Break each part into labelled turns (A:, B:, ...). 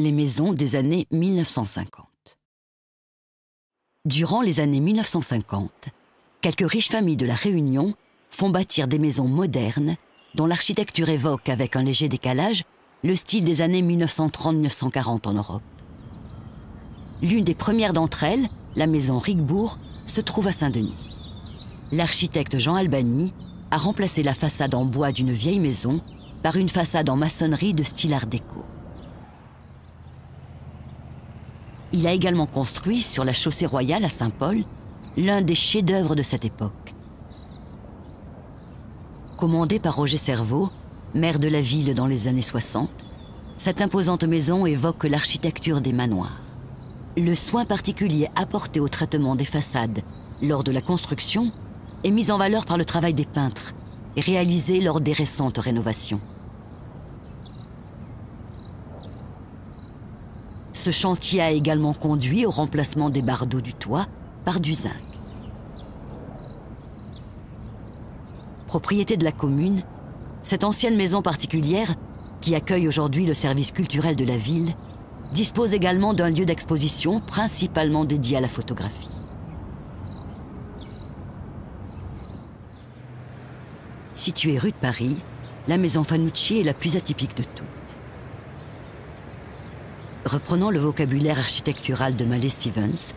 A: les maisons des années 1950. Durant les années 1950, quelques riches familles de La Réunion font bâtir des maisons modernes dont l'architecture évoque, avec un léger décalage, le style des années 1930-1940 en Europe. L'une des premières d'entre elles, la maison Rigbourg, se trouve à Saint-Denis. L'architecte Jean Albani a remplacé la façade en bois d'une vieille maison par une façade en maçonnerie de style art déco. Il a également construit, sur la chaussée royale à Saint-Paul, l'un des chefs-d'œuvre de cette époque. Commandée par Roger Cerveau, maire de la ville dans les années 60, cette imposante maison évoque l'architecture des manoirs. Le soin particulier apporté au traitement des façades lors de la construction est mis en valeur par le travail des peintres réalisé lors des récentes rénovations. Ce chantier a également conduit au remplacement des bardeaux du toit par du zinc. Propriété de la commune, cette ancienne maison particulière, qui accueille aujourd'hui le service culturel de la ville, dispose également d'un lieu d'exposition principalement dédié à la photographie. Située rue de Paris, la maison Fanucci est la plus atypique de toutes. Reprenant le vocabulaire architectural de Mallet Stevens,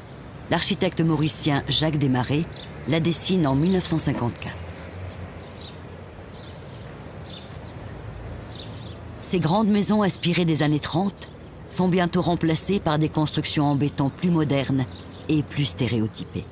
A: l'architecte mauricien Jacques Desmarais la dessine en 1954. Ces grandes maisons inspirées des années 30 sont bientôt remplacées par des constructions en béton plus modernes et plus stéréotypées.